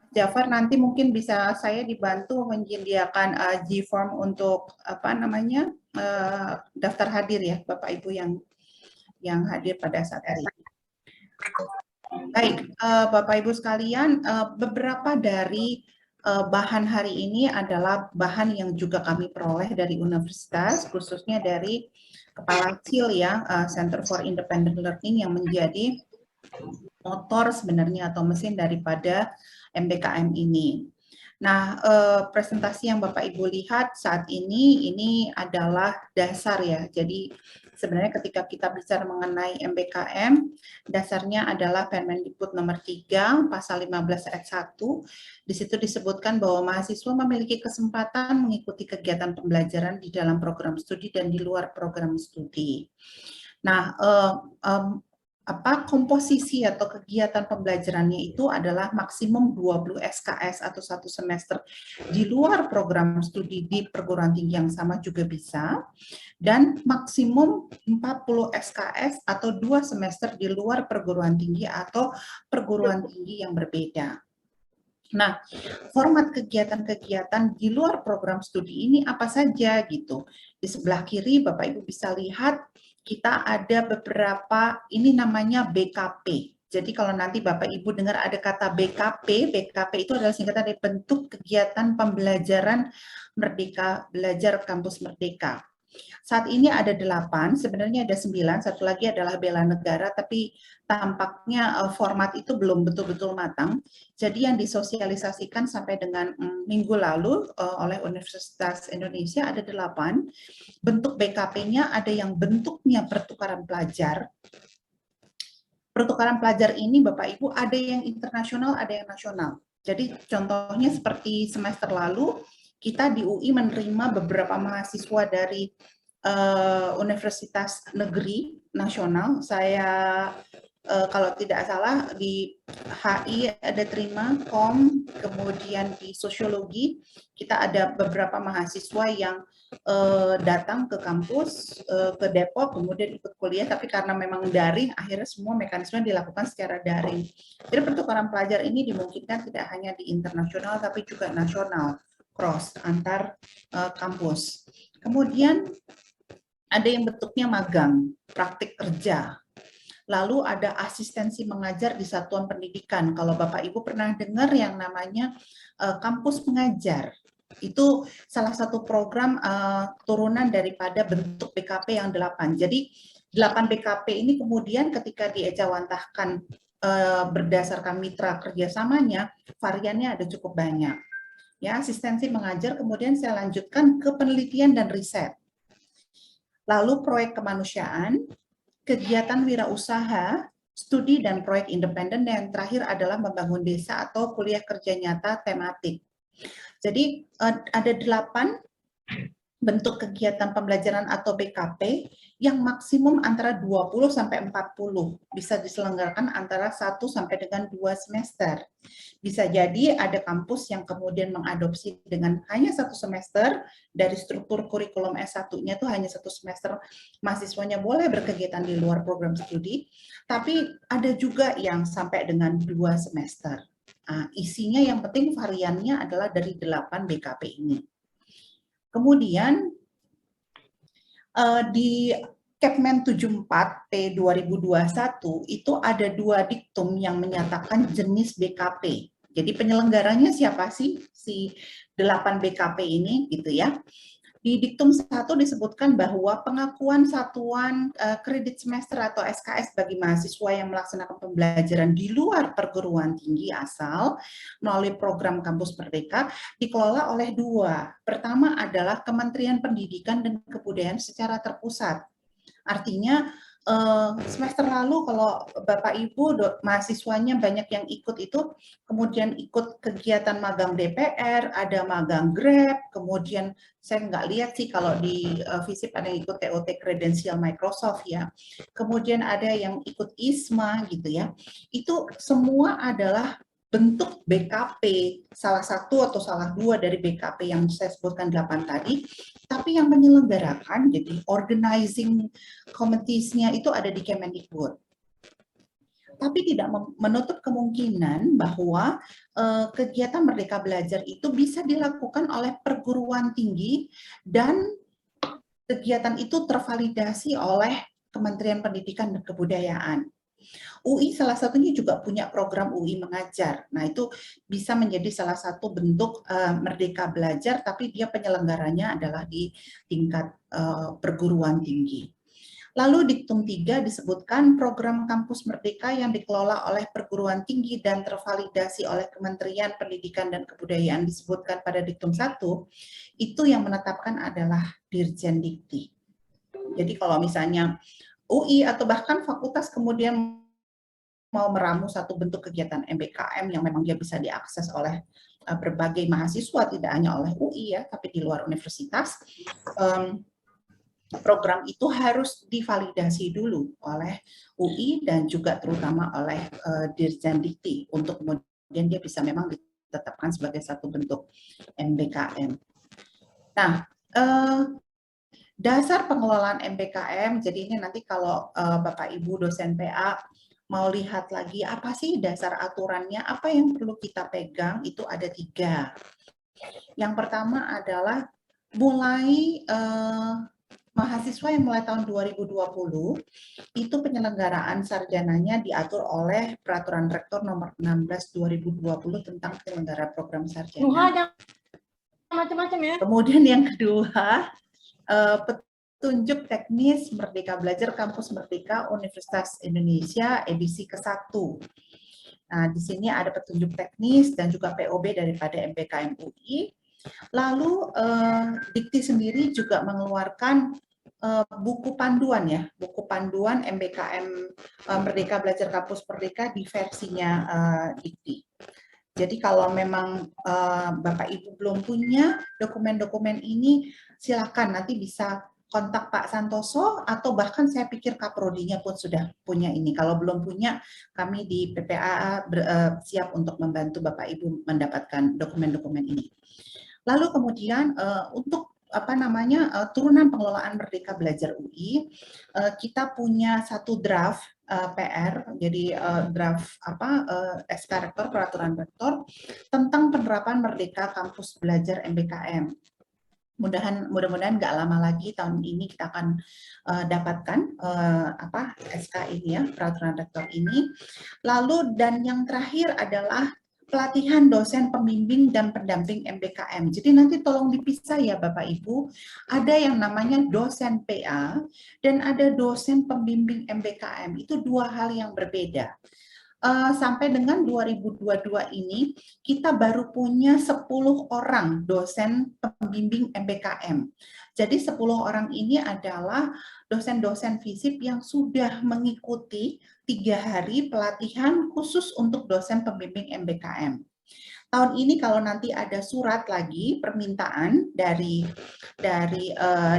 Jafar, nanti mungkin bisa saya dibantu menyediakan G-form untuk apa namanya daftar hadir ya Bapak Ibu yang hadir pada saat hari ini. Baik, Bapak Ibu sekalian, beberapa dari bahan hari ini adalah bahan yang juga kami peroleh dari universitas, khususnya dari Kepala CIL ya, Center for Independent Learning, yang menjadi motor sebenarnya atau mesin daripada MBKM ini. Nah, presentasi yang Bapak Ibu lihat saat ini adalah dasar ya. Jadi sebenarnya ketika kita bicara mengenai MBKM, dasarnya adalah Permendikbud nomor 3 pasal 15 ayat 1. Di situ disebutkan bahwa mahasiswa memiliki kesempatan mengikuti kegiatan pembelajaran di dalam program studi dan di luar program studi. Nah, komposisi atau kegiatan pembelajarannya itu adalah maksimum 20 SKS atau 1 semester di luar program studi di perguruan tinggi yang sama juga bisa, dan maksimum 40 SKS atau 2 semester di luar perguruan tinggi atau perguruan tinggi yang berbeda. Nah, format kegiatan-kegiatan di luar program studi ini apa saja gitu. Di sebelah kiri Bapak Ibu bisa lihat kita ada beberapa, ini namanya BKP. Jadi kalau nanti Bapak Ibu dengar ada kata BKP, BKP itu adalah singkatan dari bentuk kegiatan pembelajaran Merdeka, Belajar Kampus Merdeka. Saat ini ada 8, sebenarnya ada 9, satu lagi adalah bela negara, tapi tampaknya format itu belum betul-betul matang. Jadi yang disosialisasikan sampai dengan minggu lalu oleh Universitas Indonesia ada 8. Bentuk BKP-nya ada yang bentuknya pertukaran pelajar. Pertukaran pelajar ini Bapak Ibu ada yang internasional, ada yang nasional. Jadi contohnya seperti semester lalu, kita di UI menerima beberapa mahasiswa dari universitas negeri nasional. Saya kalau tidak salah di HI ada terima kom, kemudian di sosiologi kita ada beberapa mahasiswa yang datang ke kampus ke Depok, kemudian ikut kuliah, tapi karena memang daring akhirnya semua mekanisme dilakukan secara daring. Jadi pertukaran pelajar ini dimungkinkan tidak hanya di internasional tapi juga nasional, cross antar kampus. Kemudian ada yang bentuknya magang, praktik kerja. Lalu ada asistensi mengajar di satuan pendidikan. Kalau Bapak Ibu pernah dengar yang namanya kampus pengajar, itu salah satu program turunan daripada bentuk BKP yang 8. Jadi 8 BKP ini kemudian ketika diejawantahkan berdasarkan mitra kerjasamanya, variannya ada cukup banyak. Ya, asistensi mengajar, kemudian saya lanjutkan ke penelitian dan riset. Lalu proyek kemanusiaan, kegiatan wirausaha, studi dan proyek independen, dan yang terakhir adalah membangun desa atau kuliah kerja nyata tematik. Jadi ada 8 bentuk kegiatan pembelajaran atau BKP yang maksimum antara 20 sampai 40, bisa diselenggarakan antara 1 sampai dengan 2 semester. Bisa jadi ada kampus yang kemudian mengadopsi dengan hanya 1 semester, dari struktur kurikulum S1-nya itu hanya 1 semester, mahasiswanya boleh berkegiatan di luar program studi, tapi ada juga yang sampai dengan 2 semester. Nah, isinya yang penting variannya adalah dari 8 BKP ini. Kemudian di Kepmen 74 P 2021 itu ada 2 diktum yang menyatakan jenis BKP. Jadi penyelenggaranya siapa sih si 8 BKP ini gitu ya. Di diktum 1 disebutkan bahwa pengakuan satuan kredit semester atau SKS bagi mahasiswa yang melaksanakan pembelajaran di luar perguruan tinggi asal melalui program Kampus Merdeka dikelola oleh 2. Pertama adalah Kementerian Pendidikan dan Kebudayaan secara terpusat. Artinya semester lalu kalau Bapak Ibu mahasiswanya banyak yang ikut itu, kemudian ikut kegiatan magang DPR, ada magang Grab, kemudian saya nggak lihat sih kalau di FISIP ada yang ikut TOT kredensial Microsoft ya, kemudian ada yang ikut ISMA gitu ya, itu semua adalah bentuk BKP, salah satu atau salah 2 dari BKP yang saya sebutkan 8 tadi, tapi yang menyelenggarakan, jadi organizing committees-nya itu ada di Kemendikbud. tapi tidak menutup kemungkinan bahwa kegiatan Merdeka Belajar itu bisa dilakukan oleh perguruan tinggi dan kegiatan itu tervalidasi oleh Kementerian Pendidikan dan Kebudayaan. UI salah satunya juga punya program UI Mengajar. Nah, itu bisa menjadi salah satu bentuk Merdeka Belajar, tapi dia penyelenggaranya adalah di tingkat perguruan tinggi. Lalu Diktum 3 disebutkan program Kampus Merdeka yang dikelola oleh perguruan tinggi dan tervalidasi oleh Kementerian Pendidikan dan Kebudayaan disebutkan pada Diktum 1, itu yang menetapkan adalah Dirjen Dikti. Jadi kalau misalnya UI atau bahkan fakultas kemudian mau meramu satu bentuk kegiatan MBKM yang memang dia bisa diakses oleh berbagai mahasiswa, tidak hanya oleh UI ya, tapi di luar universitas, program itu harus divalidasi dulu oleh UI dan juga terutama oleh Dirjen Dikti untuk kemudian dia bisa memang ditetapkan sebagai satu bentuk MBKM. Nah, dasar pengelolaan MBKM, jadi ini nanti kalau Bapak Ibu dosen PA mau lihat lagi apa sih dasar aturannya, apa yang perlu kita pegang, itu ada 3. Yang pertama adalah mulai mahasiswa yang mulai tahun 2020 itu penyelenggaraan sarjananya diatur oleh Peraturan Rektor Nomor 16 2020 tentang penyelenggara program sarjana. Macam-macam ya. Kemudian yang kedua, petunjuk teknis Merdeka Belajar Kampus Merdeka Universitas Indonesia edisi ke-1. Nah, di sini ada petunjuk teknis dan juga POB daripada MBKM UI. Lalu Dikti sendiri juga mengeluarkan buku panduan ya, buku panduan MBKM Merdeka Belajar Kampus Merdeka di versinya Dikti. Jadi kalau memang Bapak Ibu belum punya dokumen-dokumen ini, silakan nanti bisa kontak Pak Santoso atau bahkan saya pikir Kaprodinya pun sudah punya ini. Kalau belum punya, kami di PPAA siap untuk membantu Bapak Ibu mendapatkan dokumen-dokumen ini. Lalu kemudian untuk turunan pengelolaan Merdeka Belajar UI, kita punya satu draft PR, jadi draft SK Rektor, Peraturan Rektor tentang penerapan Merdeka Kampus Belajar MBKM. Mudah-mudahan nggak lama lagi tahun ini kita akan dapatkan SK ini ya, Peraturan Rektor ini. Lalu dan yang terakhir adalah pelatihan dosen pembimbing dan pendamping MBKM. Jadi nanti tolong dipisah ya Bapak Ibu, ada yang namanya dosen PA dan ada dosen pembimbing MBKM. Itu 2 hal yang berbeda. Sampai dengan 2022 ini kita baru punya 10 orang dosen pembimbing MBKM. Jadi 10 orang ini adalah dosen-dosen FISIP yang sudah mengikuti 3 hari pelatihan khusus untuk dosen pembimbing MBKM. Tahun ini kalau nanti ada surat lagi permintaan dari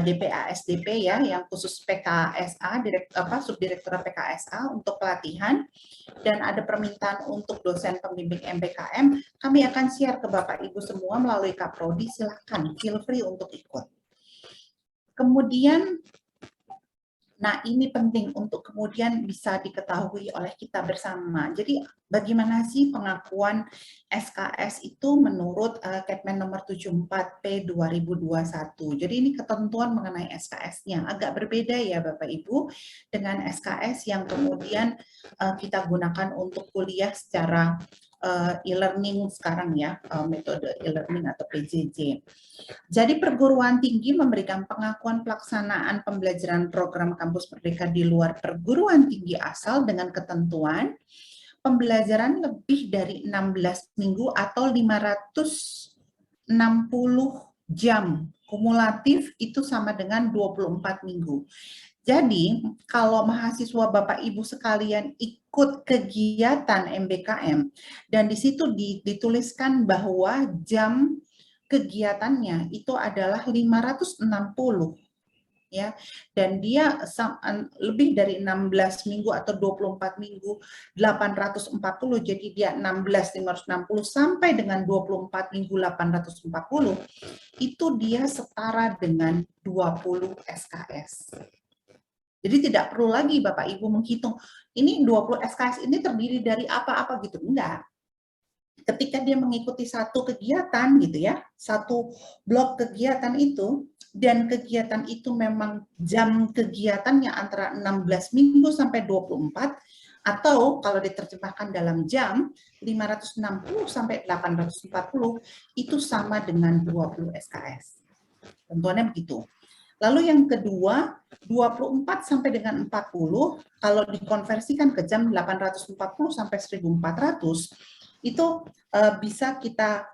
DPA-SDP ya yang khusus PKSA, Subdirektorat PKSA untuk pelatihan dan ada permintaan untuk dosen pembimbing MBKM, kami akan share ke Bapak Ibu semua melalui Kaprodi, silakan feel free untuk ikut. Kemudian nah, ini penting untuk kemudian bisa diketahui oleh kita bersama. Jadi, bagaimana sih pengakuan SKS itu menurut Kepmen nomor 74P 2021. Jadi, ini ketentuan mengenai SKS-nya. Agak berbeda ya Bapak Ibu dengan SKS yang kemudian kita gunakan untuk kuliah secara e-learning sekarang ya, metode e-learning atau PJJ. Jadi perguruan tinggi memberikan pengakuan pelaksanaan pembelajaran program Kampus Merdeka di luar perguruan tinggi asal dengan ketentuan pembelajaran lebih dari 16 minggu atau 560 jam kumulatif itu sama dengan 24 minggu. Jadi, kalau mahasiswa Bapak Ibu sekalian ikut kegiatan MBKM dan di situ dituliskan bahwa jam kegiatannya itu adalah 560 ya, dan dia lebih dari 16 minggu atau 24 minggu 840, jadi dia 560 sampai dengan 24 minggu 840 itu dia setara dengan 20 SKS. Jadi tidak perlu lagi Bapak Ibu menghitung, ini 20 SKS ini terdiri dari apa-apa gitu, enggak. Ketika dia mengikuti satu kegiatan gitu ya, satu blok kegiatan itu, dan kegiatan itu memang jam kegiatannya antara 16 minggu sampai 24, atau kalau diterjemahkan dalam jam 560 sampai 840, itu sama dengan 20 SKS. Tentuannya begitu. Lalu yang kedua, 24 sampai dengan 40, kalau dikonversikan ke jam 840 sampai 1400, itu bisa kita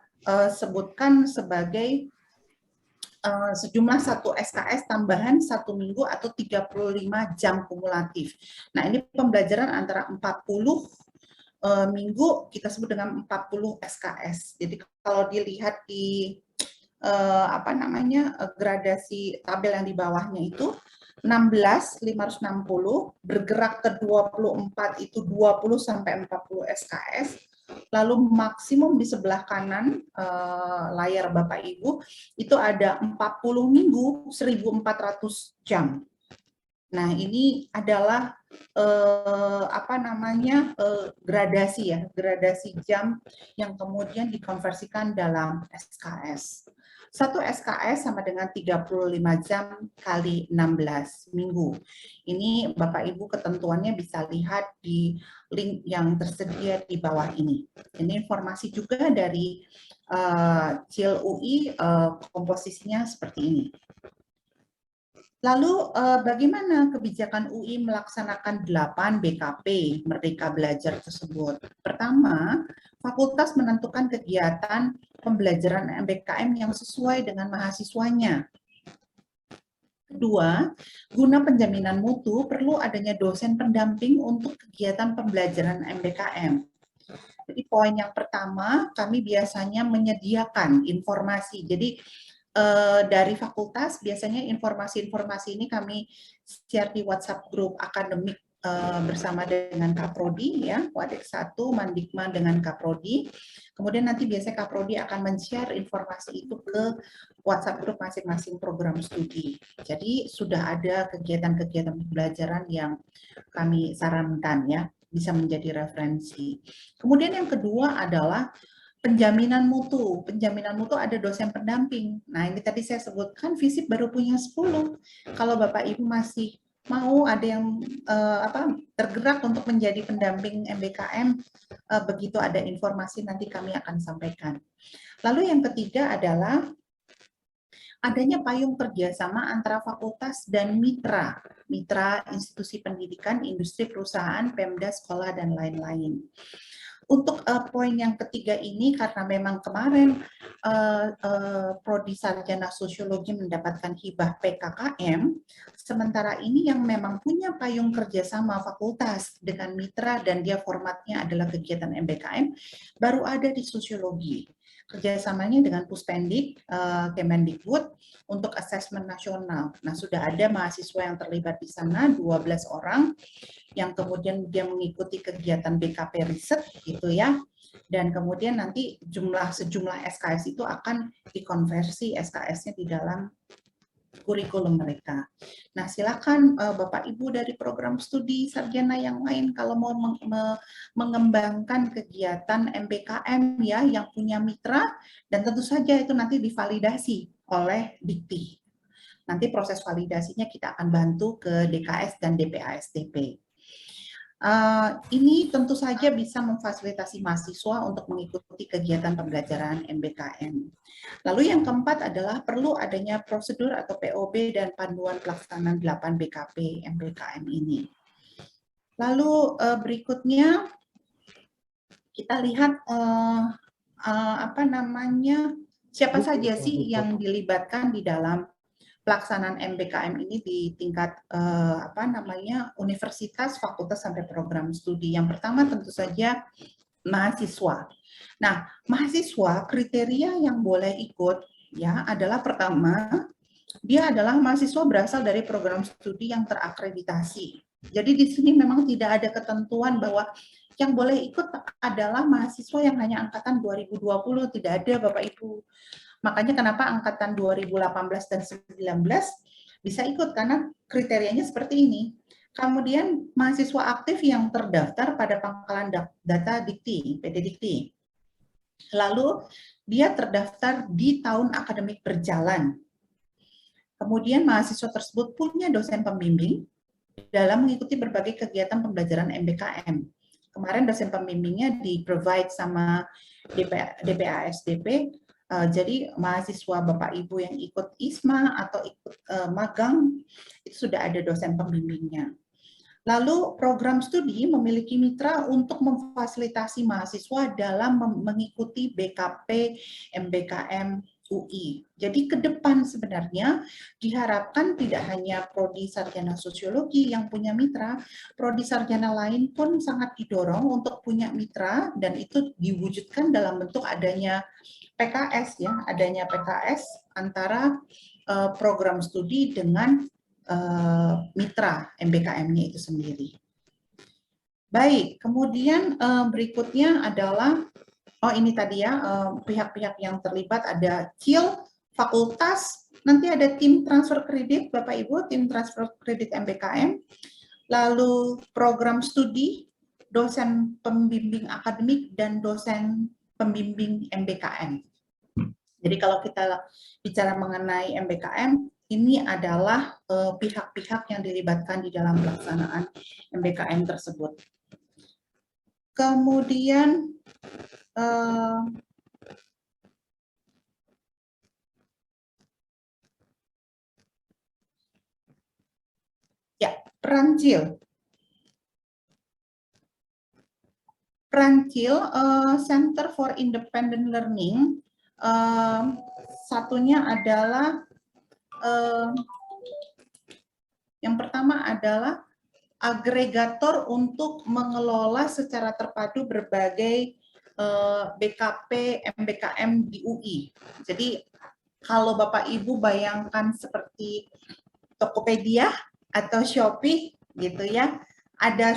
sebutkan sebagai sejumlah 1 SKS tambahan 1 minggu atau 35 jam kumulatif. Nah, ini pembelajaran antara 40 minggu kita sebut dengan 40 SKS. Jadi kalau dilihat di gradasi tabel yang di bawahnya itu 16 560, bergerak ke 24 itu 20 sampai 40 SKS, lalu maksimum di sebelah kanan layar Bapak Ibu itu ada 40 minggu 1400 jam. Nah, ini adalah gradasi ya, gradasi jam yang kemudian dikonversikan dalam SKS. 1 SKS sama dengan 35 jam kali 16 minggu. Ini Bapak Ibu ketentuannya bisa lihat di link yang tersedia di bawah ini. Ini informasi juga dari CIL UI, komposisinya seperti ini. Lalu bagaimana kebijakan UI melaksanakan 8 BKP Merdeka Belajar tersebut? Pertama, fakultas menentukan kegiatan pembelajaran MBKM yang sesuai dengan mahasiswanya. Kedua, guna penjaminan mutu perlu adanya dosen pendamping untuk kegiatan pembelajaran MBKM. Jadi poin yang pertama, kami biasanya menyediakan informasi. Jadi dari fakultas biasanya informasi-informasi ini kami share di WhatsApp grup akademik bersama dengan Kaprodi ya, Wadek 1, Mandikma dengan Kaprodi. Kemudian nanti biasanya Kaprodi akan men-share informasi itu ke WhatsApp grup masing-masing program studi. Jadi sudah ada kegiatan-kegiatan pembelajaran yang kami sarankan ya, bisa menjadi referensi. Kemudian yang kedua adalah penjaminan mutu. Penjaminan mutu ada dosen pendamping. Nah, ini tadi saya sebutkan FISIP baru punya 10. Kalau Bapak Ibu masih mau ada yang tergerak untuk menjadi pendamping MBKM, begitu ada informasi nanti kami akan sampaikan. Lalu yang ketiga adalah adanya payung kerjasama antara fakultas dan mitra institusi pendidikan, industri, perusahaan, Pemda, sekolah, dan lain-lain. Untuk poin yang ketiga ini, karena memang kemarin Prodi Sarjana Sosiologi mendapatkan hibah PKKM, sementara ini yang memang punya payung kerjasama fakultas dengan mitra dan dia formatnya adalah kegiatan MBKM, baru ada di Sosiologi. Kerjasamanya dengan Puspendik, Kemendikbud untuk asesmen nasional. Nah, sudah ada mahasiswa yang terlibat di sana, 12 orang, yang kemudian dia mengikuti kegiatan BKP riset gitu ya, dan kemudian nanti sejumlah SKS itu akan dikonversi SKS-nya di dalam kurikulum mereka. Nah, silakan Bapak Ibu dari program studi sarjana yang lain kalau mau mengembangkan kegiatan MBKM ya yang punya mitra, dan tentu saja itu nanti divalidasi oleh Dikti. Nanti proses validasinya kita akan bantu ke DKS dan DPASDP. Ini tentu saja bisa memfasilitasi mahasiswa untuk mengikuti kegiatan pembelajaran MBKM. Lalu yang keempat adalah perlu adanya prosedur atau POB dan panduan pelaksanaan 8 BKP MBKM ini. Lalu berikutnya kita lihat siapa saja sih yang dilibatkan di dalam pelaksanaan MBKM ini di tingkat universitas, fakultas, sampai program studi. Yang pertama tentu saja mahasiswa. Nah, mahasiswa kriteria yang boleh ikut ya adalah pertama, dia adalah mahasiswa berasal dari program studi yang terakreditasi. Jadi di sini memang tidak ada ketentuan bahwa yang boleh ikut adalah mahasiswa yang hanya angkatan 2020, tidak ada Bapak Ibu. Makanya kenapa angkatan 2018 dan 19 bisa ikut karena kriterianya seperti ini. Kemudian mahasiswa aktif yang terdaftar pada pangkalan data Dikti, PT Dikti. Lalu dia terdaftar di tahun akademik berjalan. Kemudian mahasiswa tersebut punya dosen pembimbing dalam mengikuti berbagai kegiatan pembelajaran MBKM. Kemarin dosen pembimbingnya di-provide sama DPASDP, jadi mahasiswa Bapak Ibu yang ikut ISMA atau ikut magang, itu sudah ada dosen pembimbingnya. Lalu program studi memiliki mitra untuk memfasilitasi mahasiswa dalam mengikuti BKP MBKM UI. Jadi ke depan sebenarnya diharapkan tidak hanya prodi sarjana sosiologi yang punya mitra, prodi sarjana lain pun sangat didorong untuk punya mitra, dan itu diwujudkan dalam bentuk adanya PKS ya, adanya PKS antara program studi dengan mitra MBKM-nya itu sendiri. Baik, kemudian berikutnya adalah, ini tadi ya, pihak-pihak yang terlibat ada CIL, fakultas, nanti ada tim transfer kredit, Bapak Ibu, tim transfer kredit MBKM, lalu program studi, dosen pembimbing akademik, dan dosen pembimbing MBKM. Jadi kalau kita bicara mengenai MBKM, ini adalah pihak-pihak yang dilibatkan di dalam pelaksanaan MBKM tersebut. Kemudian ya, peran CIL. Peran CIL, Center for Independent Learning, satunya adalah yang pertama adalah agregator untuk mengelola secara terpadu berbagai BKP MBKM di UI. Jadi kalau Bapak Ibu bayangkan seperti Tokopedia atau Shopee gitu ya, ada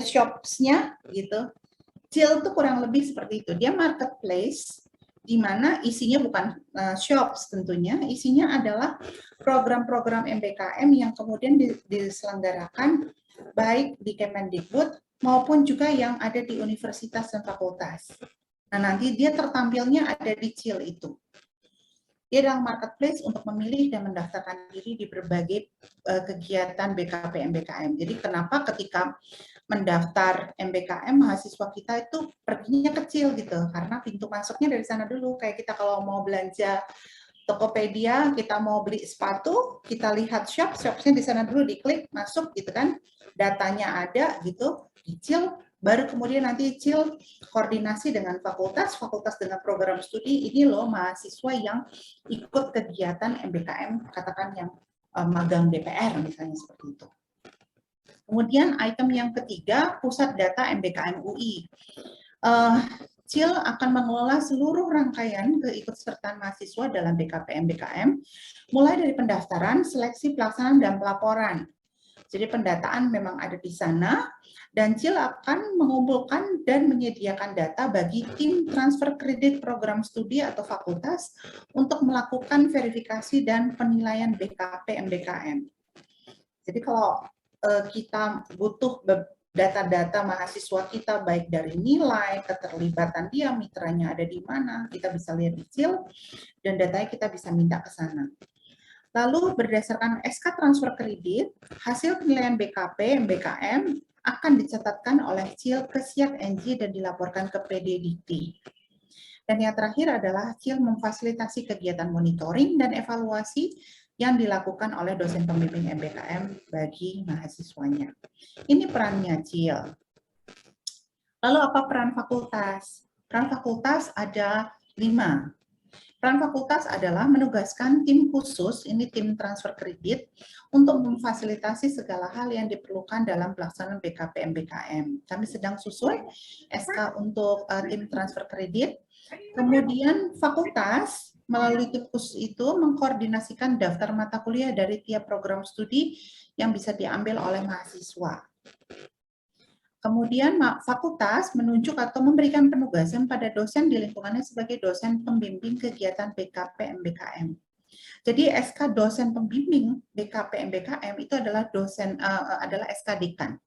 shops-nya gitu. CIL itu kurang lebih seperti itu. Dia marketplace di mana isinya bukan shops tentunya, isinya adalah program-program MBKM yang kemudian diselenggarakan baik di Kemendikbud maupun juga yang ada di universitas dan fakultas. Nah, nanti dia tertampilnya ada di CIL itu. Dia adalah marketplace untuk memilih dan mendaftarkan diri di berbagai kegiatan BKP MBKM. Jadi kenapa ketika mendaftar MBKM mahasiswa kita itu perginya kecil gitu, karena pintu masuknya dari sana dulu. Kayak kita kalau mau belanja Tokopedia, kita mau beli sepatu, kita lihat shop-nya di sana dulu, diklik masuk gitu kan, datanya ada gitu, di CIL, baru kemudian nanti CIL koordinasi dengan fakultas dengan program studi, ini loh mahasiswa yang ikut kegiatan MBKM, katakan yang magang DPR misalnya seperti itu. Kemudian item yang ketiga, pusat data MBKM UI. CIL akan mengelola seluruh rangkaian keikutsertaan mahasiswa dalam BKP MBKM, mulai dari pendaftaran, seleksi, pelaksanaan, dan pelaporan. Jadi pendataan memang ada di sana, dan CIL akan mengumpulkan dan menyediakan data bagi tim transfer kredit program studi atau fakultas untuk melakukan verifikasi dan penilaian BKP MBKM. Jadi kalau kita butuh data-data mahasiswa kita, baik dari nilai, keterlibatan dia, mitranya ada di mana, kita bisa lihat di CIL, dan datanya kita bisa minta ke sana. Lalu berdasarkan SK transfer kredit, hasil penilaian BKP MBKM akan dicatatkan oleh CIL ke Siak NG dan dilaporkan ke PD Dikti. Dan yang terakhir adalah CIL memfasilitasi kegiatan monitoring dan evaluasi yang dilakukan oleh dosen pembimbing MBKM bagi mahasiswanya. Ini perannya CIL. Lalu apa peran fakultas? Peran fakultas ada 5. Peran fakultas adalah menugaskan tim khusus, ini tim transfer kredit, untuk memfasilitasi segala hal yang diperlukan dalam pelaksanaan BKP MBKM. Kami sedang susun SK untuk tim transfer kredit. Kemudian fakultas melalui tim khusus itu mengkoordinasikan daftar mata kuliah dari tiap program studi yang bisa diambil oleh mahasiswa. Kemudian fakultas menunjuk atau memberikan penugasan pada dosen di lingkungannya sebagai dosen pembimbing kegiatan BKP MBKM. Jadi SK dosen pembimbing BKP MBKM itu adalah adalah SK dekan.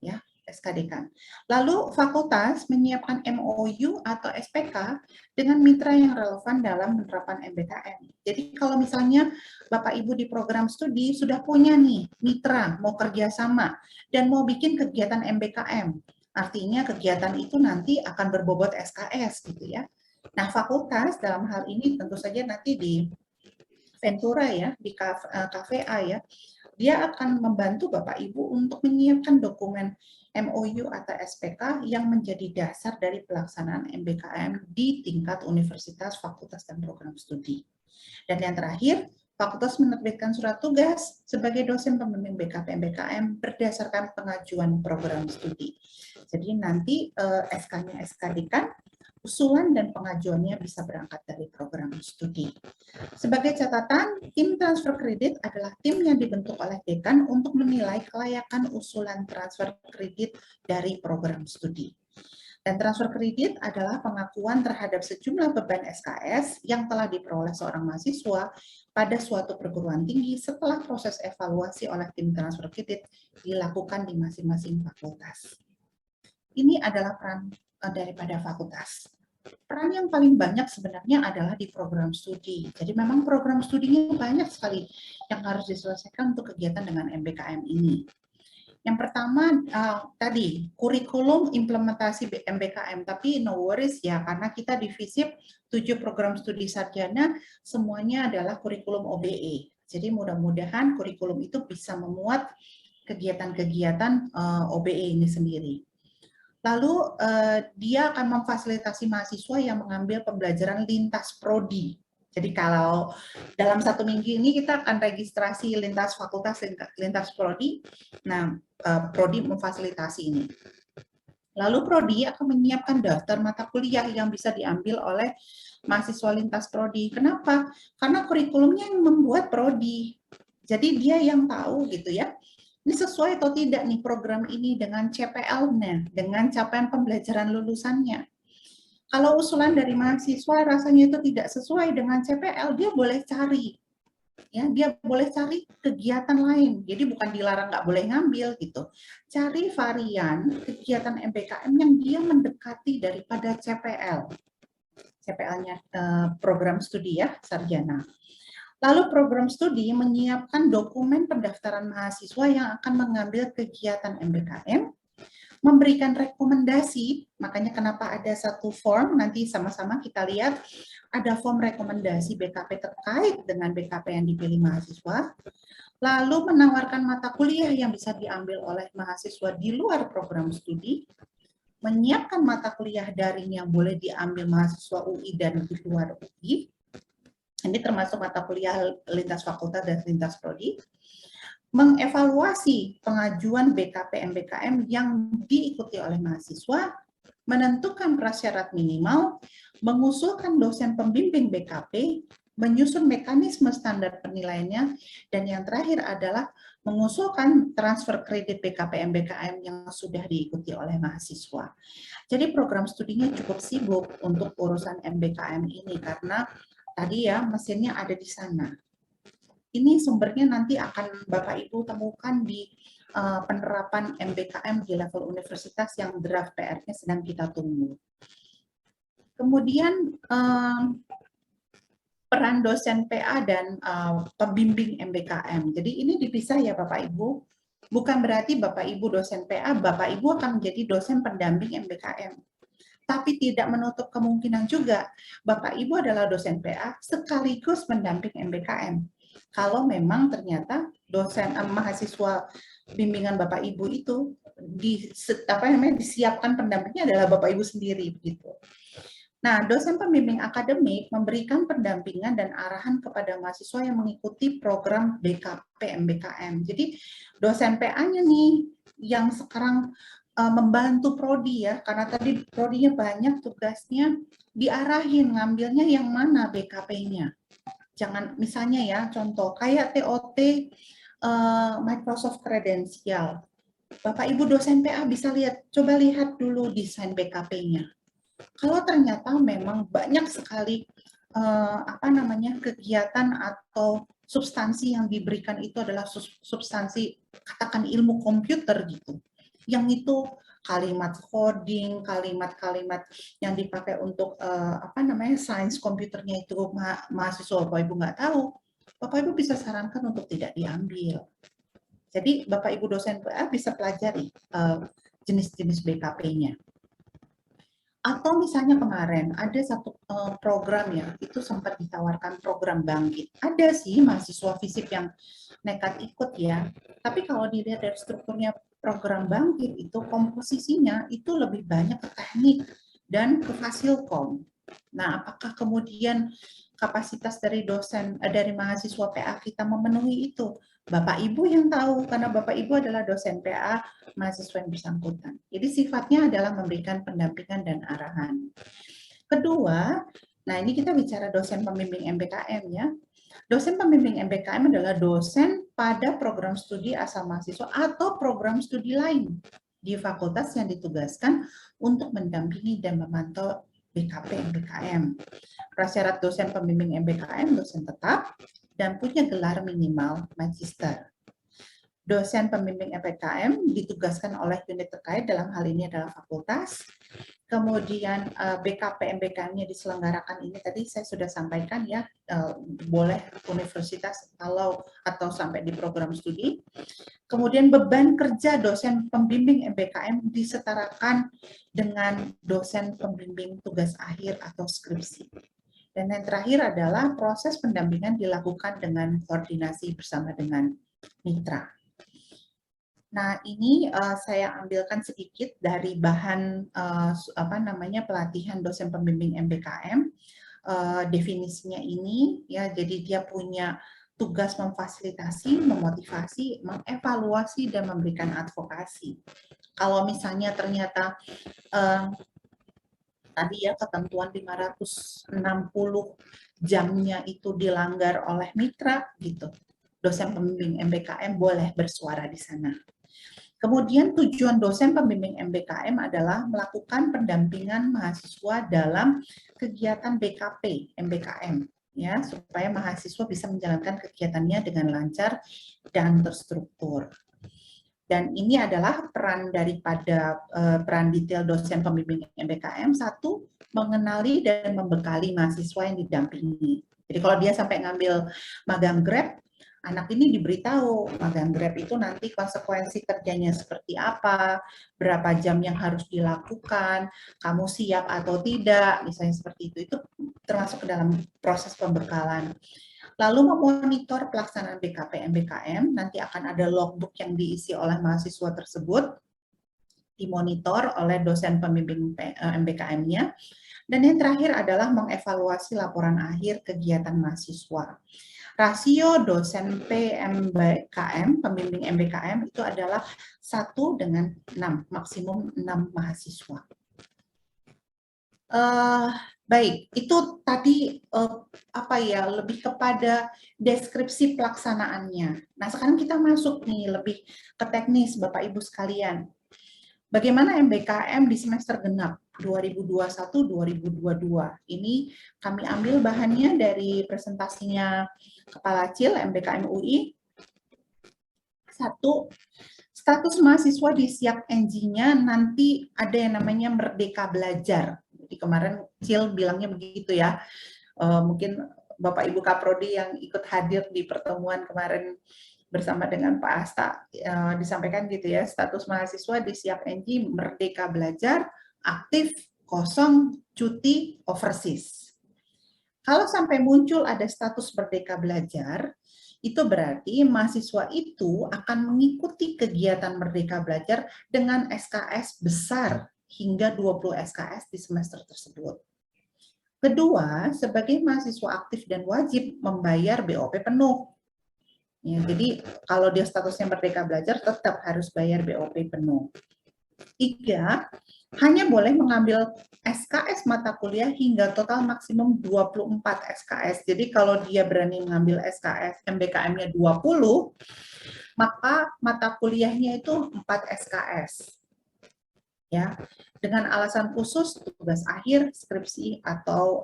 Ya, SK dekan. Lalu fakultas menyiapkan MOU atau SPK dengan mitra yang relevan dalam penerapan MBKM. Jadi kalau misalnya Bapak Ibu di program studi sudah punya nih mitra mau kerjasama dan mau bikin kegiatan MBKM, artinya kegiatan itu nanti akan berbobot SKS gitu ya. Nah, fakultas dalam hal ini tentu saja nanti di Ventura ya, di KVA ya, dia akan membantu Bapak Ibu untuk menyiapkan dokumen MOU atau SPK yang menjadi dasar dari pelaksanaan MBKM di tingkat universitas, fakultas, dan program studi. Dan yang terakhir, fakultas menerbitkan surat tugas sebagai dosen pembimbing BKP MBKM berdasarkan pengajuan program studi. Jadi nanti SK-nya SK dekan, usulan dan pengajuannya bisa berangkat dari program studi. Sebagai catatan, tim transfer kredit adalah tim yang dibentuk oleh dekan untuk menilai kelayakan usulan transfer kredit dari program studi. Dan transfer kredit adalah pengakuan terhadap sejumlah beban SKS yang telah diperoleh seorang mahasiswa pada suatu perguruan tinggi setelah proses evaluasi oleh tim transfer kredit dilakukan di masing-masing fakultas. Ini adalah peran daripada fakultas. Peran yang paling banyak sebenarnya adalah di program studi. Jadi memang program studinya banyak sekali yang harus diselesaikan untuk kegiatan dengan MBKM ini. Yang pertama tadi kurikulum implementasi MBKM, tapi no worries ya karena kita di FISIP 7 program studi sarjana semuanya adalah kurikulum OBE. Jadi mudah-mudahan kurikulum itu bisa memuat kegiatan-kegiatan OBE ini sendiri. Lalu dia akan memfasilitasi mahasiswa yang mengambil pembelajaran lintas prodi. Jadi kalau dalam 1 minggu ini kita akan registrasi lintas fakultas, lintas prodi. Nah, prodi memfasilitasi ini. Lalu prodi akan menyiapkan daftar mata kuliah yang bisa diambil oleh mahasiswa lintas prodi. Kenapa? Karena kurikulumnya yang membuat prodi. Jadi dia yang tahu gitu ya. Ini sesuai atau tidak nih program ini dengan CPL-nya, dengan capaian pembelajaran lulusannya. Kalau usulan dari mahasiswa rasanya itu tidak sesuai dengan CPL, dia boleh cari. Ya, dia boleh cari kegiatan lain. Jadi bukan dilarang nggak boleh ngambil gitu. Cari varian kegiatan MBKM yang dia mendekati daripada CPL. CPL-nya program studi ya, sarjana. Lalu program studi menyiapkan dokumen pendaftaran mahasiswa yang akan mengambil kegiatan MBKM, memberikan rekomendasi, makanya kenapa ada satu form, nanti sama-sama kita lihat, ada form rekomendasi BKP terkait dengan BKP yang dipilih mahasiswa, lalu menawarkan mata kuliah yang bisa diambil oleh mahasiswa di luar program studi, menyiapkan mata kuliah daring yang boleh diambil mahasiswa UI dan di luar UI, ini termasuk mata kuliah lintas fakultas dan lintas prodi, mengevaluasi pengajuan BKP MBKM yang diikuti oleh mahasiswa, menentukan prasyarat minimal, mengusulkan dosen pembimbing BKP, menyusun mekanisme standar penilaiannya, dan yang terakhir adalah mengusulkan transfer kredit BKP MBKM yang sudah diikuti oleh mahasiswa. Jadi program studinya cukup sibuk untuk urusan MBKM ini karena tadi ya, mesinnya ada di sana. Ini sumbernya nanti akan Bapak Ibu temukan di penerapan MBKM di level universitas yang draft PR-nya sedang kita tunggu. Kemudian peran dosen PA dan pembimbing MBKM. Jadi ini dipisah ya Bapak Ibu. Bukan berarti Bapak Ibu dosen PA, Bapak Ibu akan menjadi dosen pendamping MBKM. Tapi tidak menutup kemungkinan juga Bapak Ibu adalah dosen PA sekaligus pendamping MBKM. Kalau memang ternyata dosen mahasiswa bimbingan Bapak Ibu itu disiapkan pendampingnya adalah Bapak Ibu sendiri begitu. Nah, dosen pembimbing akademik memberikan pendampingan dan arahan kepada mahasiswa yang mengikuti program BKP MBKM. Jadi dosen PA-nya nih yang sekarang membantu prodi ya, karena tadi prodinya banyak tugasnya, diarahin ngambilnya yang mana BKP-nya. Jangan misalnya ya, contoh kayak TOT Microsoft Credential. Bapak Ibu dosen PA bisa lihat, coba lihat dulu desain BKP-nya. Kalau ternyata memang banyak sekali kegiatan atau substansi yang diberikan itu adalah substansi katakan ilmu komputer gitu, yang itu kalimat coding, kalimat-kalimat yang dipakai untuk sains komputernya itu mahasiswa Bapak Ibu nggak tahu, Bapak Ibu bisa sarankan untuk tidak diambil. Jadi Bapak Ibu dosen PA bisa pelajari jenis-jenis BKP-nya. Atau misalnya kemarin ada satu program ya, itu sempat ditawarkan program bangkit. Ada sih mahasiswa FISIP yang nekat ikut ya, tapi kalau dilihat dari strukturnya program bangkit itu komposisinya itu lebih banyak ke teknik dan ke fasilkom. Nah, apakah kemudian kapasitas dari dosen dari mahasiswa PA kita memenuhi itu? Bapak Ibu yang tahu, karena Bapak Ibu adalah dosen PA mahasiswa yang bersangkutan. Jadi sifatnya adalah memberikan pendampingan dan arahan. Kedua, nah ini kita bicara dosen pembimbing MBKM ya. Dosen pembimbing MBKM adalah dosen pada program studi asal mahasiswa atau program studi lain di fakultas yang ditugaskan untuk mendampingi dan memantau BKP MBKM. Prasyarat dosen pembimbing MBKM dosen tetap dan punya gelar minimal magister. Dosen pembimbing MBKM ditugaskan oleh unit terkait, dalam hal ini adalah fakultas. Kemudian BKP MBKM-nya diselenggarakan ini tadi saya sudah sampaikan ya, boleh universitas atau sampai di program studi. Kemudian beban kerja dosen pembimbing MBKM disetarakan dengan dosen pembimbing tugas akhir atau skripsi. Dan yang terakhir adalah proses pendampingan dilakukan dengan koordinasi bersama dengan mitra. Nah, ini saya ambilkan sedikit dari bahan pelatihan dosen pembimbing MBKM. Definisinya ini ya, jadi dia punya tugas memfasilitasi, memotivasi, mengevaluasi dan memberikan advokasi. Kalau misalnya ternyata tadi ya ketentuan 560 jamnya itu dilanggar oleh mitra gitu, dosen pembimbing MBKM boleh bersuara di sana. Kemudian tujuan dosen pembimbing MBKM adalah melakukan pendampingan mahasiswa dalam kegiatan BKP MBKM ya, supaya mahasiswa bisa menjalankan kegiatannya dengan lancar dan terstruktur. Dan ini adalah peran daripada peran detail dosen pembimbing MBKM. Satu, mengenali dan membekali mahasiswa yang didampingi. Jadi kalau dia sampai ngambil magang Grab, anak ini diberitahu magang Grab itu nanti konsekuensi kerjanya seperti apa, berapa jam yang harus dilakukan, kamu siap atau tidak, misalnya seperti itu termasuk ke dalam proses pembekalan. Lalu memonitor pelaksanaan BKP MBKM, nanti akan ada logbook yang diisi oleh mahasiswa tersebut, dimonitor oleh dosen pembimbing MBKM-nya. Dan yang terakhir adalah mengevaluasi laporan akhir kegiatan mahasiswa. Rasio dosen PMBKM, pembimbing MBKM itu adalah 1:6, maksimum 6 mahasiswa. Baik, itu tadi lebih kepada deskripsi pelaksanaannya. Nah, sekarang kita masuk nih lebih ke teknis Bapak Ibu sekalian. Bagaimana MBKM di semester genap 2021-2022? Ini kami ambil bahannya dari presentasinya Kepala CIL MBKM UI. 1. Status mahasiswa di SIAP NG-nya nanti ada yang namanya Merdeka Belajar. Jadi kemarin CIL bilangnya begitu ya. Mungkin Bapak Ibu Kaprodi yang ikut hadir di pertemuan kemarin bersama dengan Pak Asta disampaikan gitu ya, status mahasiswa di SIAP NG Merdeka Belajar, aktif, kosong, cuti, overseas. Kalau sampai muncul ada status Merdeka Belajar, itu berarti mahasiswa itu akan mengikuti kegiatan Merdeka Belajar dengan SKS besar hingga 20 SKS di semester tersebut. Kedua, sebagai mahasiswa aktif dan wajib membayar BOP penuh. Ya, jadi kalau dia statusnya Merdeka Belajar tetap harus bayar BOP penuh. 3, hanya boleh mengambil SKS mata kuliah hingga total maksimum 24 SKS. Jadi kalau dia berani mengambil SKS MBKM-nya 20, maka mata kuliahnya itu 4 SKS. ya, dengan alasan khusus tugas akhir, skripsi atau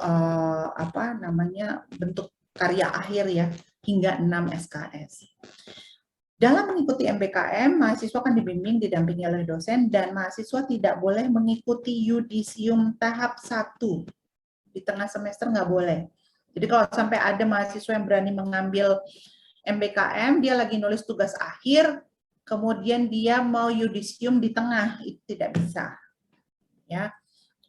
apa namanya bentuk karya akhir ya, hingga 6 SKS. Dalam mengikuti MBKM, mahasiswa akan dibimbing didampingi oleh dosen dan mahasiswa tidak boleh mengikuti yudisium tahap 1. Di tengah semester nggak boleh. Jadi kalau sampai ada mahasiswa yang berani mengambil MBKM, dia lagi nulis tugas akhir, kemudian dia mau yudisium di tengah, itu tidak bisa. Ya.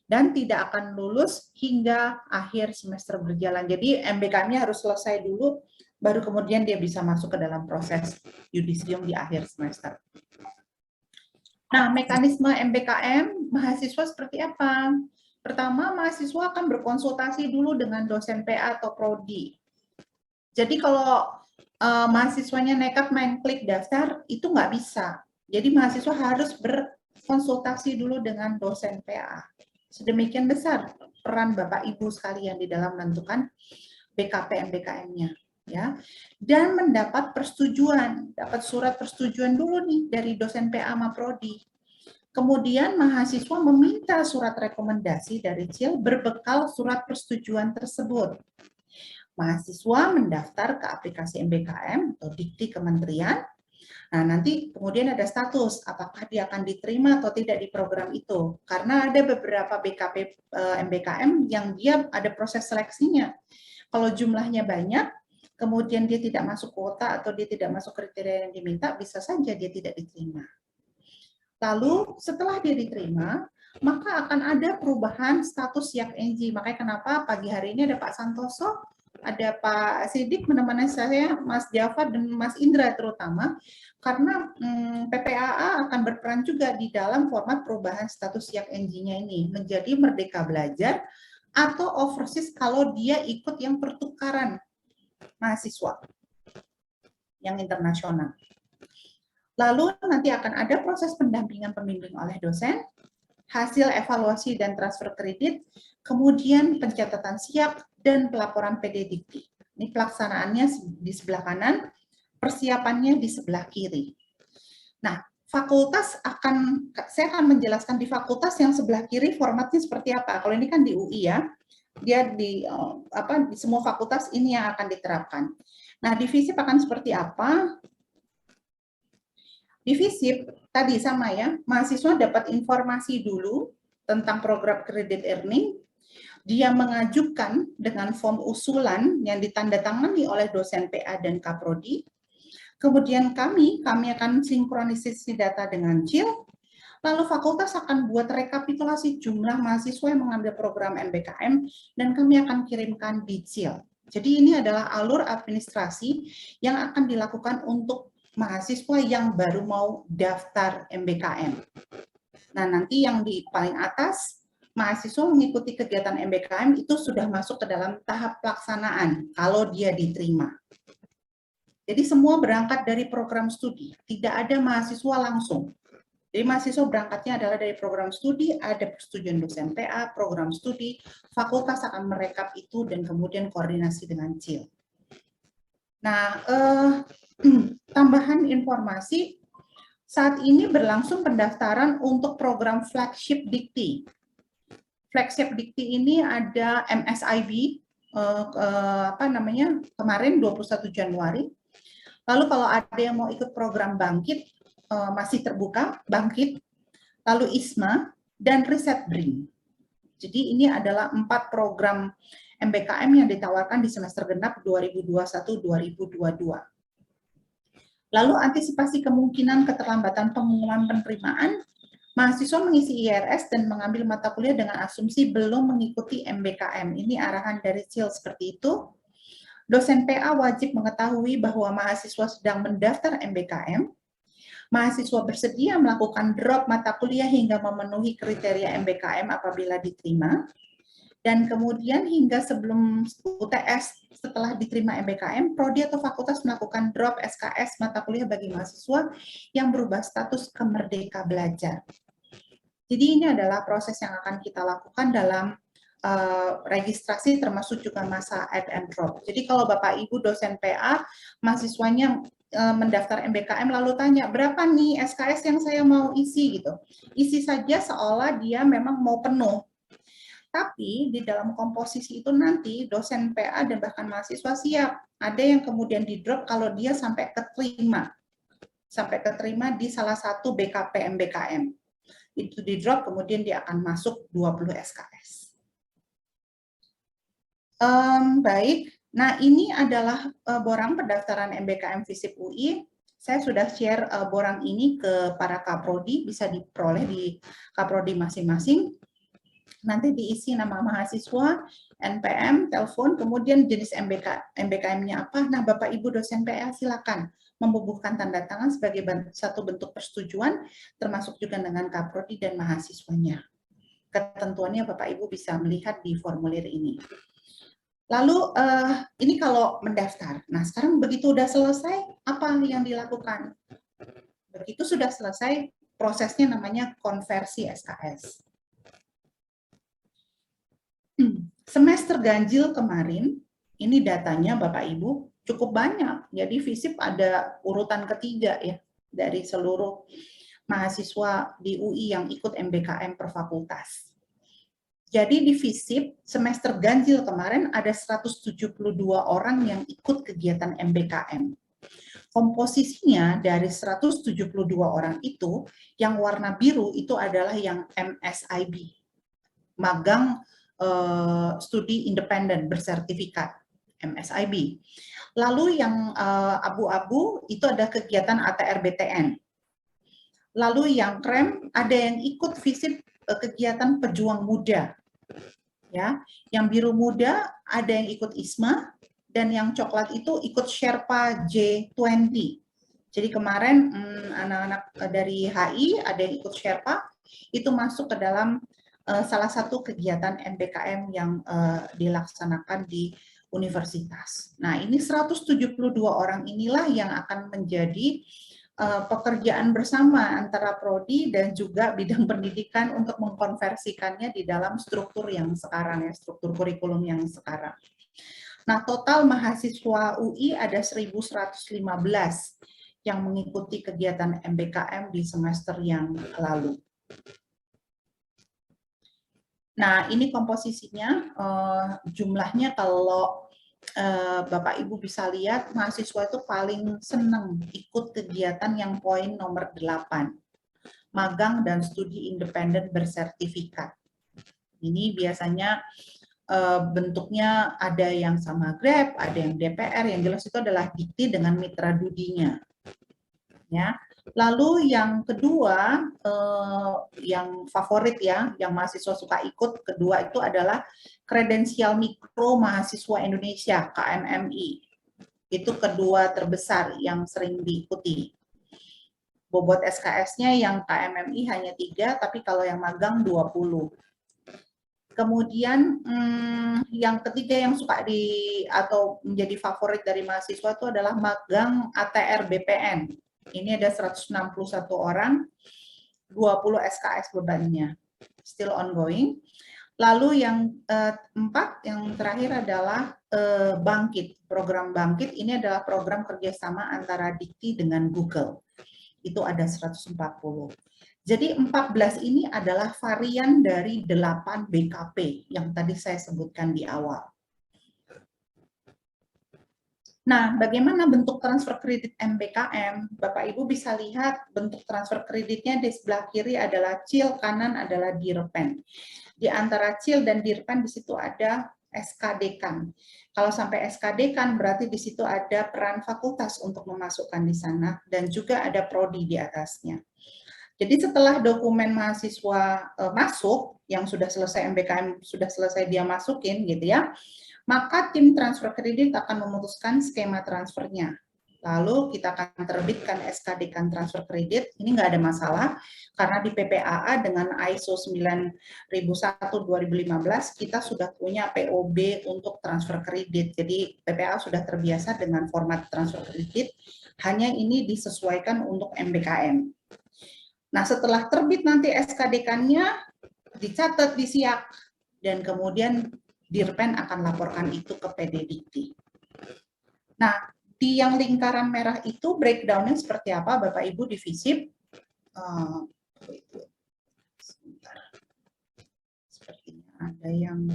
Dan tidak akan lulus hingga akhir semester berjalan. Jadi MBKM-nya harus selesai dulu, baru kemudian dia bisa masuk ke dalam proses yudisium di akhir semester. Nah, mekanisme MBKM mahasiswa seperti apa? Pertama, mahasiswa akan berkonsultasi dulu dengan dosen PA atau prodi. Jadi kalau mahasiswanya nekat main klik daftar, itu nggak bisa. Jadi mahasiswa harus berkonsultasi dulu dengan dosen PA. Sedemikian besar peran Bapak Ibu sekalian di dalam menentukan BKP MBKM-nya, ya. Dan mendapat persetujuan, dapat surat persetujuan dulu nih dari dosen PA sama prodi. Kemudian mahasiswa meminta surat rekomendasi dari CIL berbekal surat persetujuan tersebut. Mahasiswa mendaftar ke aplikasi MBKM atau Dikti Kementerian. Nah, nanti kemudian ada status apakah dia akan diterima atau tidak di program itu. Karena ada beberapa BKP MBKM yang dia ada proses seleksinya. Kalau jumlahnya banyak, kemudian dia tidak masuk kuota atau dia tidak masuk kriteria yang diminta, bisa saja dia tidak diterima. Lalu setelah dia diterima, maka akan ada perubahan status SIAK NG. Makanya kenapa pagi hari ini ada Pak Santoso, ada Pak Sidik menemani saya, Mas Jafar dan Mas Indra terutama, karena PPAA akan berperan juga di dalam format perubahan status SIAK NG-nya ini menjadi Merdeka Belajar atau overseas kalau dia ikut yang pertukaran mahasiswa yang internasional. Lalu nanti akan ada proses pendampingan pembimbing oleh dosen, hasil evaluasi dan transfer kredit, kemudian pencatatan SIAK, dan pelaporan PD Dikti. Ini pelaksanaannya di sebelah kanan, persiapannya di sebelah kiri. Nah, fakultas saya akan menjelaskan di fakultas yang sebelah kiri formatnya seperti apa. Kalau ini kan di UI ya, dia di semua fakultas ini yang akan diterapkan. Nah, di FISIP akan seperti apa? Di FISIP tadi sama ya, mahasiswa dapat informasi dulu tentang program kredit earning, dia mengajukan dengan form usulan yang ditandatangani oleh dosen PA dan Kaprodi. Kemudian kami akan sinkronisasi data dengan CIL, lalu fakultas akan buat rekapitulasi jumlah mahasiswa yang mengambil program MBKM dan kami akan kirimkan di CIL. Jadi ini adalah alur administrasi yang akan dilakukan untuk mahasiswa yang baru mau daftar MBKM. Nah, nanti yang di paling atas, mahasiswa mengikuti kegiatan MBKM itu sudah masuk ke dalam tahap pelaksanaan kalau dia diterima. Jadi semua berangkat dari program studi, tidak ada mahasiswa langsung. Jadi mahasiswa berangkatnya adalah dari program studi, ada persetujuan dosen PA, program studi, fakultas akan merekap itu dan kemudian koordinasi dengan CIL. Nah, tambahan informasi, saat ini berlangsung pendaftaran untuk program flagship Dikti. Flagship Dikti ini ada MSIB kemarin 21 Januari. Lalu kalau ada yang mau ikut program Bangkit masih terbuka, Bangkit, lalu ISMA dan Riset Bring. Jadi ini adalah 4 program MBKM yang ditawarkan di semester genap 2021-2022. Lalu antisipasi kemungkinan keterlambatan pengumuman penerimaan, mahasiswa mengisi IRS dan mengambil mata kuliah dengan asumsi belum mengikuti MBKM. Ini arahan dari CIL seperti itu. Dosen PA wajib mengetahui bahwa mahasiswa sedang mendaftar MBKM. Mahasiswa bersedia melakukan drop mata kuliah hingga memenuhi kriteria MBKM apabila diterima. Dan kemudian hingga sebelum UTS setelah diterima MBKM, prodi atau fakultas melakukan drop SKS mata kuliah bagi mahasiswa yang berubah status ke Merdeka Belajar. Jadi ini adalah proses yang akan kita lakukan dalam registrasi termasuk juga masa add and drop. Jadi kalau Bapak Ibu dosen PA, mahasiswanya mendaftar MBKM lalu tanya, berapa nih SKS yang saya mau isi gitu. Isi saja seolah dia memang mau penuh. Tapi di dalam komposisi itu nanti dosen PA dan bahkan mahasiswa siap. Ada yang kemudian di drop kalau dia sampai keterima di salah satu BKP MBKM. Itu di drop kemudian dia akan masuk 20 SKS. Baik, nah ini adalah borang pendaftaran MBKM FISIP UI. Saya sudah share borang ini ke para kaprodi, bisa diperoleh di kaprodi masing-masing. Nanti diisi nama mahasiswa, NPM, telepon, kemudian jenis MBKM-nya apa. Nah, Bapak Ibu dosen PA silakan membubuhkan tanda tangan sebagai satu bentuk persetujuan, termasuk juga dengan kaprodi dan mahasiswanya. Ketentuannya Bapak Ibu bisa melihat di formulir ini. Lalu ini kalau mendaftar. Nah, sekarang begitu udah selesai, apa yang dilakukan? Begitu sudah selesai, prosesnya namanya konversi SKS. Semester ganjil kemarin, ini datanya Bapak Ibu cukup banyak. Jadi FISIP ada urutan ketiga ya dari seluruh mahasiswa di UI yang ikut MBKM per fakultas. Jadi di FISIP semester ganjil kemarin ada 172 orang yang ikut kegiatan MBKM. Komposisinya dari 172 orang itu, yang warna biru itu adalah yang MSIB, magang studi independen bersertifikat, MSIB. Lalu yang abu-abu itu ada kegiatan ATR-BTN. Lalu yang krem ada yang ikut FISIP kegiatan pejuang muda. Ya, yang biru muda ada yang ikut ISMA, dan yang coklat itu ikut Sherpa J20. Jadi kemarin anak-anak dari HI ada yang ikut Sherpa, itu masuk ke dalam salah satu kegiatan MBKM yang dilaksanakan di universitas. Nah, ini 172 orang inilah yang akan menjadi pekerjaan bersama antara prodi dan juga bidang pendidikan untuk mengkonversikannya di dalam struktur yang sekarang ya, struktur kurikulum yang sekarang. Nah, total mahasiswa UI ada 1.115 yang mengikuti kegiatan MBKM di semester yang lalu. Nah, ini komposisinya, jumlahnya kalau Bapak Ibu bisa lihat, mahasiswa itu paling senang ikut kegiatan yang poin nomor 8, magang dan studi independen bersertifikat. Ini biasanya bentuknya ada yang sama Grab, ada yang DPR, yang jelas itu adalah dikti dengan mitra dudinya. Ya. Lalu yang kedua, yang favorit ya, yang mahasiswa suka ikut, kedua itu adalah kredensial mikro mahasiswa Indonesia, KMMI. Itu kedua terbesar yang sering diikuti. Bobot SKS-nya yang KMMI hanya 3, tapi kalau yang magang 20. Kemudian yang ketiga yang suka atau menjadi favorit dari mahasiswa itu adalah magang ATR BPN. Ini ada 161 orang, 20 SKS bebannya, still ongoing. Lalu yang empat, yang terakhir adalah Bangkit. Program Bangkit ini adalah program kerjasama antara Dikti dengan Google. Itu ada 140. Jadi 14 ini adalah varian dari 8 BKP yang tadi saya sebutkan di awal. Nah, bagaimana bentuk transfer kredit MBKM? Bapak Ibu bisa lihat bentuk transfer kreditnya di sebelah kiri adalah CIL, kanan adalah DIRPEN. Di antara CIL dan DIRPEN di situ ada SKD-kan. Kalau sampai SKD-kan berarti di situ ada peran fakultas untuk memasukkan di sana dan juga ada prodi di atasnya. Jadi setelah dokumen mahasiswa masuk, yang sudah selesai MBKM, sudah selesai dia masukin gitu ya, maka tim transfer kredit akan memutuskan skema transfernya. Lalu kita akan terbitkan SKD-kan transfer kredit, ini nggak ada masalah, karena di PPAA dengan ISO 9001-2015 kita sudah punya POB untuk transfer kredit. Jadi PPAA sudah terbiasa dengan format transfer kredit, hanya ini disesuaikan untuk MBKM. Nah, setelah terbit nanti SKD-kannya, dicatat di SIAK, dan kemudian DIRPEN akan laporkan itu ke PD Dikti. Nah, di yang lingkaran merah itu breakdown-nya seperti apa Bapak Ibu di FISIP? Sebentar. Sepertinya ada yang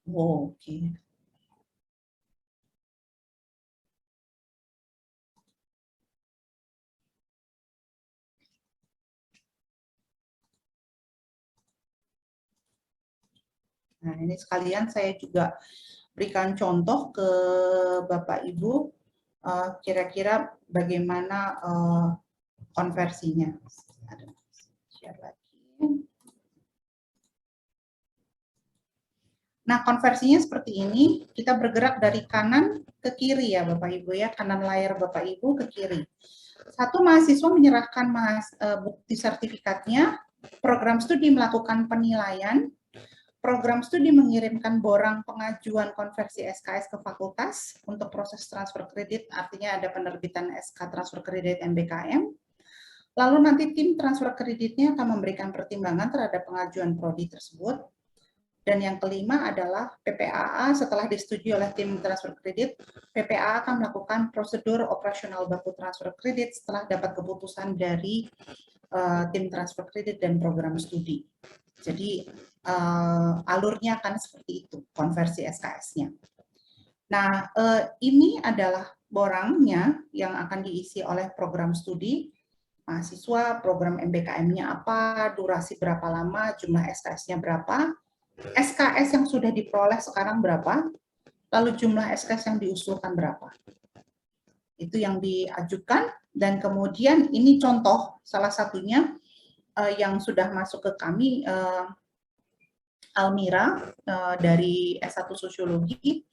oke. Nah, ini sekalian saya juga berikan contoh ke Bapak Ibu, kira-kira bagaimana konversinya. Share lagi. Nah, konversinya seperti ini, kita bergerak dari kanan ke kiri ya Bapak Ibu ya, kanan layar Bapak Ibu ke kiri. Satu mahasiswa menyerahkan bukti sertifikatnya, program studi melakukan penilaian, program studi mengirimkan borang pengajuan konversi SKS ke fakultas untuk proses transfer kredit, artinya ada penerbitan SK transfer kredit MBKM. Lalu nanti tim transfer kreditnya akan memberikan pertimbangan terhadap pengajuan prodi tersebut. Dan yang kelima adalah PPAA setelah disetujui oleh tim transfer kredit, PPAA akan melakukan prosedur operasional baku transfer kredit setelah dapat keputusan dari tim transfer kredit dan program studi. Jadi alurnya akan seperti itu, konversi SKS-nya. Nah, ini adalah borangnya yang akan diisi oleh program studi, mahasiswa, program MBKM-nya apa, durasi berapa lama, jumlah SKS-nya berapa, SKS yang sudah diperoleh sekarang berapa, lalu jumlah SKS yang diusulkan berapa. Itu yang diajukan, dan kemudian ini contoh salah satunya yang sudah masuk ke kami, Almira dari S1 Sosiologi,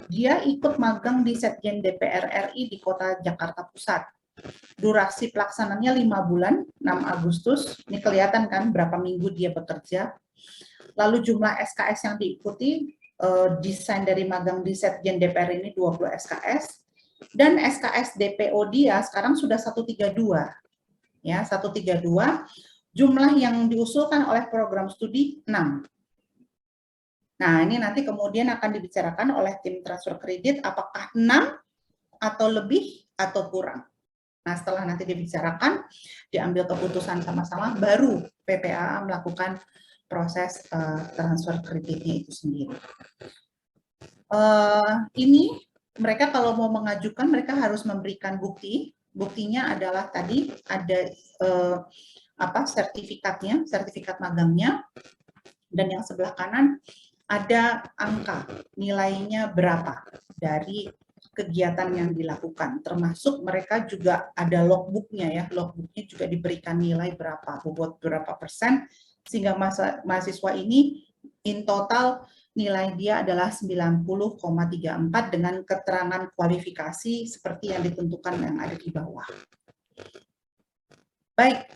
dia ikut magang di Setjen DPR RI di Kota Jakarta Pusat. Durasi pelaksananya 5 bulan, 6 Agustus, ini kelihatan kan berapa minggu dia bekerja. Lalu jumlah SKS yang diikuti, desain dari magang di Setjen DPR ini 20 SKS, dan SKS DPO dia sekarang sudah 132. Ya, 132, jumlah yang diusulkan oleh program studi 6. Nah, ini nanti kemudian akan dibicarakan oleh tim transfer kredit apakah 6 atau lebih atau kurang. Nah, setelah nanti dibicarakan, diambil keputusan sama-sama, baru PPAA melakukan proses transfer kreditnya itu sendiri. Ini mereka kalau mau mengajukan, mereka harus memberikan bukti. Buktinya adalah tadi ada sertifikatnya, sertifikat magangnya, dan yang sebelah kanan ada angka nilainya berapa dari kegiatan yang dilakukan, termasuk mereka juga ada logbooknya ya, logbooknya juga diberikan nilai berapa, bobot berapa persen, sehingga mahasiswa ini in total nilai dia adalah 90,34 dengan keterangan kualifikasi seperti yang ditentukan yang ada di bawah. Baik,